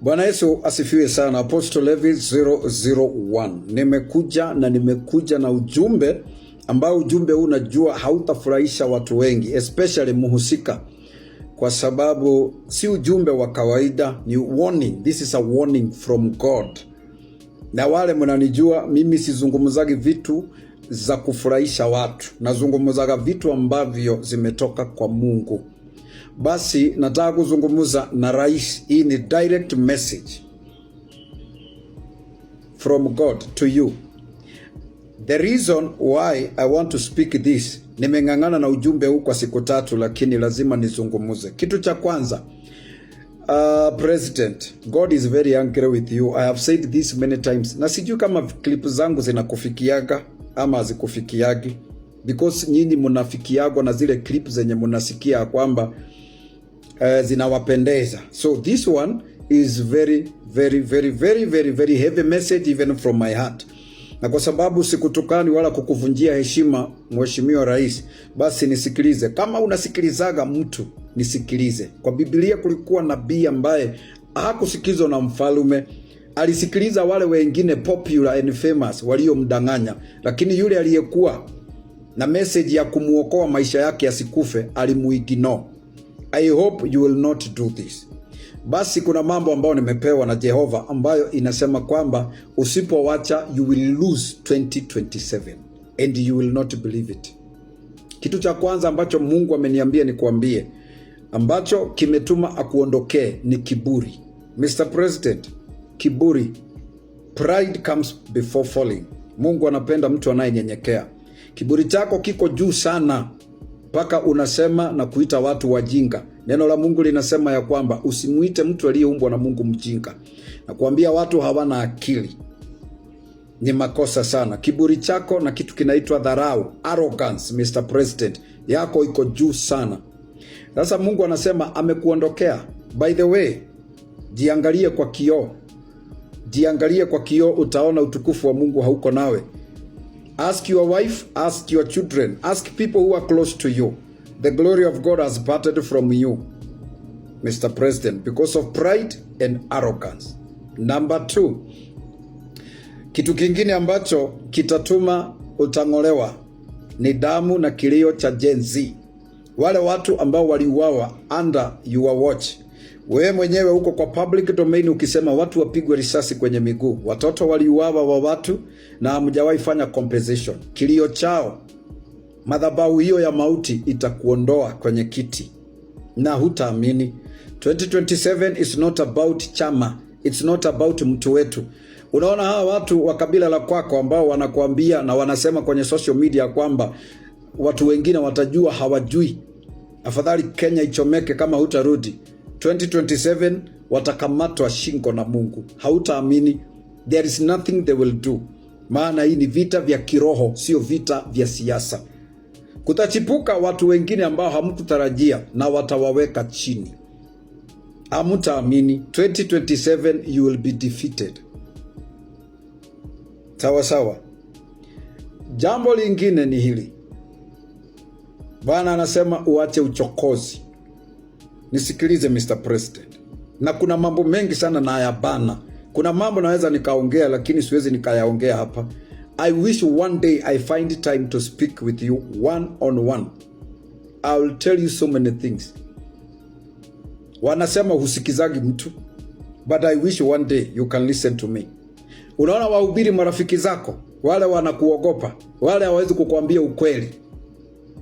Bwana Yesu asifiwe sana. Apostle Levi 001. Nimekuja na ujumbe ambao ujumbe huu najua hautafurahisha watu wengi, especially muhusika, kwa sababu si ujumbe wa kawaida, ni warning. This is a warning from God. Na wale mnanijua mimi sizungumzagi vitu za kufurahisha watu, nazungumzaga vitu ambavyo zimetoka kwa Mungu. Basi nataka kuzungumza na rais. Hii ni direct message from God to you. The reason why I want to speak this, nimengangana na ujumbe huu kwa siku 3, lakini lazima nizungumuze. Kitu cha kwanza, President, God is very angry with you. I have said this many times. Na sijui kama clip zangu zinakufikiaga ama hazikufikiagi, because nyinyi mnafikiagwa na zile clip zenye mnasikia kwamba zinawapendeza. So this one is very heavy message even from my heart. Na kwa sababu sikutukani wala kukuvunjia heshima Mheshimiwa Rais, basi nisikilize. Kama unasikilizaga mtu, nisikilize. Kwa Biblia kulikuwa nabii ambaye hakusikizwa na mfalme, alisikiliza wale wengine popular and famous waliomdanganya, lakini yule aliyekuwa na message ya kumuokoa maisha yake asikufe alimuignore. I hope you will not do this. Basi kuna mambo ambayo nimepewa na Jehova ambayo inasema kwamba usipowacha you will lose 2027 and you will not believe it. Kitu cha kwanza ambacho Mungu ameniambia ni kuambie, ambacho kimetuma akuondokee, ni kiburi. Mr. President, kiburi, pride comes before falling. Mungu anapenda mtu anayenyenyekea. Kiburi chako kiko juu sana, paka unasema na kuita watu wajinga. Neno la Mungu linasema ya kwamba usimuite mtu aliyeumbwa na Mungu mjinga, na kuambia watu hawana akili. Ni makosa sana. Kiburi chako na kitu kinaitwa dharau, arrogance, Mr. President, yako iko juu sana. Sasa Mungu anasema amekuondokea. By the way, jiangalie kwa kioo. Jiangalie kwa kioo, utaona utukufu wa Mungu hauko nawe. Ask your wife, ask your children, ask people who are close to you. The glory of God has parted from you, Mr. President, because of pride and arrogance. Number 2, kitu kingine ambacho kitatuma utangolewa ni damu na kilio cha Gen Z. Wale watu ambao waliuawa under your watch. Wewe mwenyewe uko kwa public domain ukisema watu wapigwe risasi kwenye miguu. Watoto waliuawa wa watu na hamjawahi fanya compensation. Kilio chao, madhabahu hiyo ya mauti itakuondoa kwenye kiti na hutaamini. 2027 is not about chama, it's not about mtu wetu. Unaona hawa watu wa kabila la kwako ambao wanakuambia na wanasema kwenye social media kwamba watu wengine watajua, hawajui. Afadhali Kenya ichomeke kama hutarudi. 2027 watakamatwa shingo na Mungu. Hautaamini. There is nothing they will do. Maana hii ni vita vya kiroho, sio vita vya siasa. Kutachipuka watu wengine ambao hamkutarajia na watawaweka chini. Hamutaamini. 2027 you will be defeated. Sawa sawa. Jambo lingine ni hili. Bwana anasema uache uchokozi. Nisikilize Mr. President. Na kuna mambo mengi sana na yabana. Kuna mambo naweza nikaongea lakini siwezi nikayaongea hapa. I wish one day I find time to speak with you one on one. I will tell you so many things. Wanasema husikizagi mtu, but I wish one day you can listen to me. Unaona wahubiri marafiki zako, wale wanakuogopa, wale hawezi kukuambia ukweli.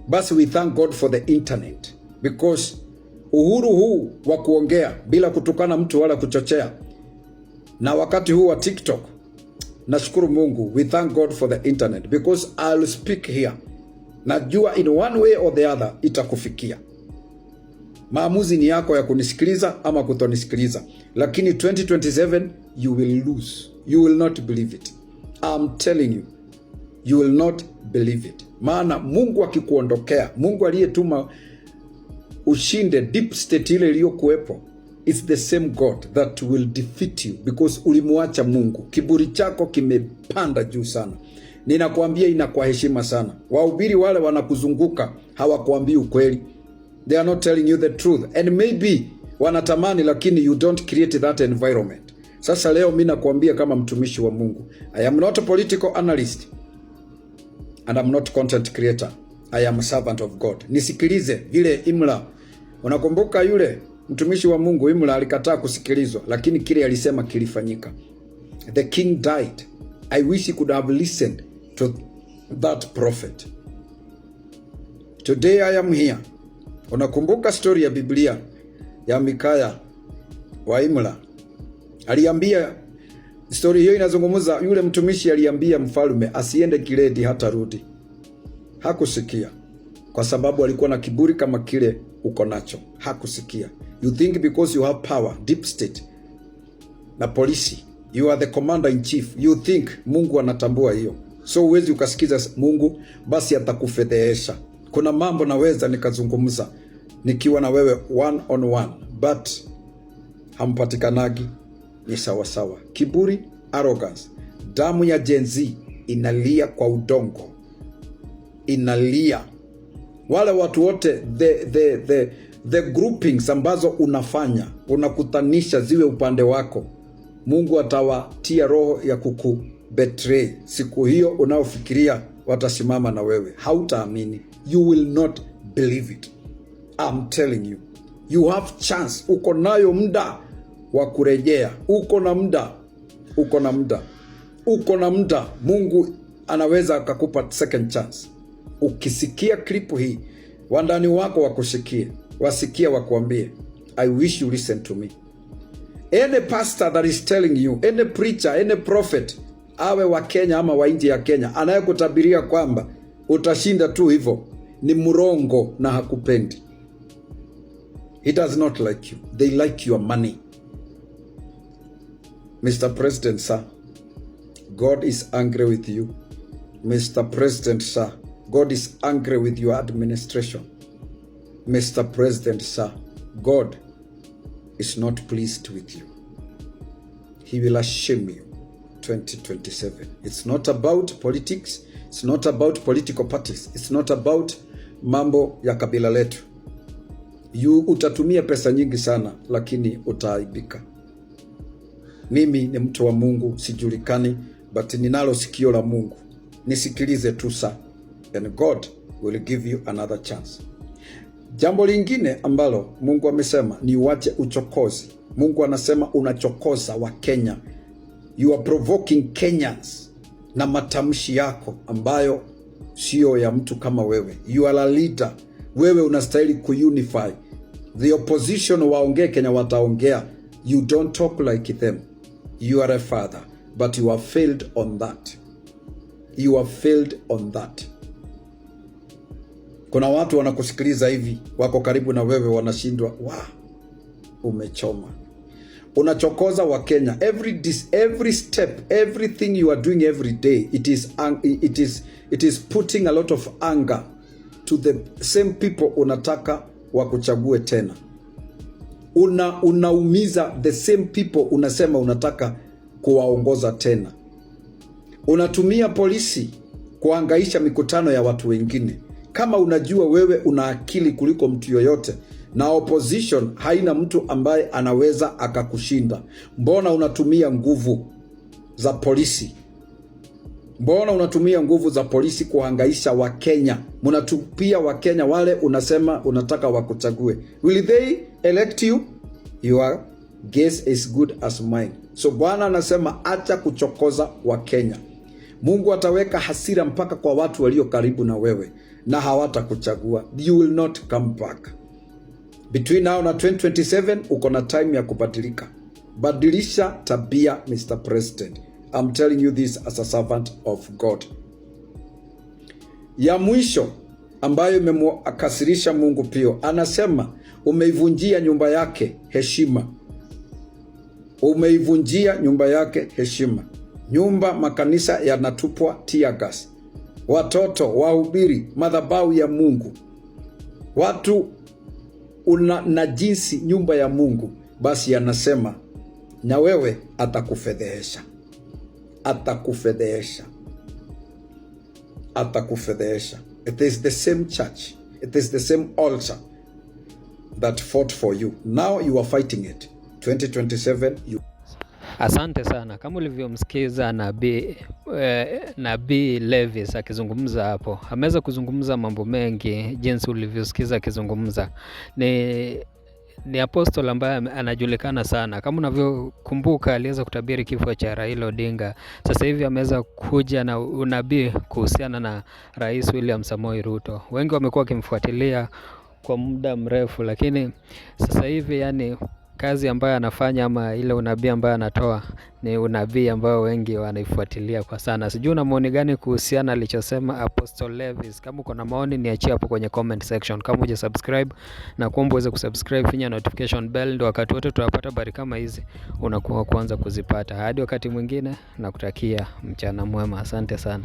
Basi we thank God for the internet, because uhuru huu wa kuongea bila kutukana mtu wala kuchochea, na wakati huu wa TikTok, nashukuru Mungu, we thank God for the internet, because I'll speak here. Najua in one way or the other itakufikia. Maamuzi ni yako ya kunisikiliza ama kutonisikiliza. Lakini 2027 you will lose. You will not believe it. I'm telling you. You will not believe it. Maana Mungu akikuondokea, Mungu aliyetuma ushinde deep state ile iliyokuepo, it's the same God that will defeat you, because ulimuacha Mungu. Kiburi chako kimepanda juu sana. Ninakuambia inakuwa heshima sana. Wahubiri wale wanakuzunguka hawakuambii ukweli. They are not telling you the truth. And maybe wanatamani, lakini you don't create that environment. Sasa leo mimi nakuambia kama mtumishi wa Mungu, I am not a political analyst and I'm not content creator. I am a servant of God. Nisikilize vile Imla. Unakumbuka yule mtumishi wa Mungu Imla alikataa kusikilizwa, lakini kile alisema kilifanyika. The king died. I wish he could have listened to that prophet. Today I am here. Unakumbuka story ya Biblia ya Mikaya wa Imla? Aliambia, story hiyo inazungumza, yule mtumishi aliambia mfalme asiende Kiledi hata rudi. Hakusikia kwa sababu alikuwa na kiburi kama kile uko nacho. Hakusikia. You think because you have power, deep state na polisi, you are the commander in chief, you think Mungu anatambua hiyo. So uwezi ukasikiza Mungu, basi atakufedhehesha. Kuna mambo naweza nikazungumza nikiwa na wewe one on one, but hampatikanagi. Ni sawa sawa. Kiburi, arrogance. Damu ya Gen Z inalia kwa udongo. Inalia. Wale watu wote, the groupings ambazo unafanya, unakutanisha ziwe upande wako, Mungu atawatia roho ya kukubetray. Siku hiyo unaofikiria watasimama na wewe, hautaamini. You will not believe it. I'm telling you. You have chance. Uko nayo muda wa kurejea. Uko na muda. Uko na muda. Uko na muda. Mungu anaweza akakupa second chance. Ukisikia klipu hii, wandani wako wakusikie, wasikie wakuambie, I wish you listen to me. Any pastor that is telling you, any preacher, any prophet, awe wa Kenya ama wa nje ya Kenya, anayekutabiria kwamba utashinda tu hivyo, ni murongo na hakupendi. He does not like you. They like your money. Mr. President, sir, God is angry with you. Mr. President, sir, God is angry with your administration. Mr. President, sir, God is not pleased with you. He will shame you 2027. It's not about politics. It's not about political parties. It's not about mambo ya kabila letu. Utatumia pesa nyingi sana, lakini utaaibika. Mimi ni mtu wa Mungu, sijulikani, but ninalo sikio la Mungu. Nisikilize tu sa, and God will give you another chance. Jambo lingine ambalo Mungu amesema ni uache uchokozi. Mungu anasema unachokoza wa Kenya. You are provoking Kenyans na matamshi yako ambayo sio ya mtu kama wewe. You are a leader. Wewe unastahili kuunify. The opposition waongee Kenya wataongea. You don't talk like them. You are a father, but you have failed on that. You have failed on that. Kuna watu wanakusikiliza hivi, wako karibu na wewe, wanashindwa, umechoma. Unachokoza wa Kenya. Every step, everything you are doing every day, it is putting a lot of anger to the same people unataka wakuchague tena. Unaumiza the same people unasema unataka kuwaongoza tena. Unatumia polisi kuhangaisha mikutano ya watu wengine. Kama unajua wewe una akili kuliko mtu yoyote na opposition haina mtu ambaye anaweza akakushinda, mbona unatumia nguvu za polisi? Mbona unatumia nguvu za polisi kuhangaisha wa Kenya? Mnatupia wa Kenya wale unasema unataka wakuchague. Will they elect you? Your guess is good as mine. So Bwana anasema acha kuchokoza wa Kenya. Mungu ataweka hasira mpaka kwa watu walio karibu na wewe na hawatakuchagua. You will not come back. Between now na 2027 uko na time ya kubadilika. Badilisha tabia, Mr. President. I'm telling you this as a servant of God. Ya mwisho ambayo imemkasirisha Mungu pia, anasema umeivunjia nyumba yake heshima. Umeivunjia nyumba yake heshima. Nyumba, makanisa yanatupwa tear gas. Watoto wahubiri madhabahu ya Mungu. Watu na jinsi nyumba ya Mungu, basi anasema na wewe atakufedhehesha. Atakufedhehesha. Atakufedhehesha. It is the same church. It is the same altar that fought for you. Now you are fighting it. 2027 you... Asante sana. Kama ulivyomsikiza Nabii Levis akizungumza hapo, ameweza kuzungumza mambo mengi jinsi ulivyosikiza akizungumza. Ni apostle ambaye anajulikana sana. Kama unavyokumbuka, aliweza kutabiri kifo cha Raila Odinga. Sasa hivi ameweza kuja na unabii kuhusiana na Rais William Samoei Ruto. Wengi wamekuwa wakimfuatilia kwa muda mrefu, lakini sasa hivi yani kazi ambayo anafanya ama ile unabii ambayo anatoa ni unabii ambao wengi wanaifuatilia kwa sana. Sijui una maoni gani kuhusiana alichosema Apostle Levis? Kama uko na maoni niachie hapo kwenye comment section. Kama hujasubscribe na kuomba uweze kusubscribe, finya notification bell ndio wakati wote tunapata habari kama hizi unakuwa kwanza kuzipata. Hadi wakati mwingine, nakutakia mchana mwema. Asante sana.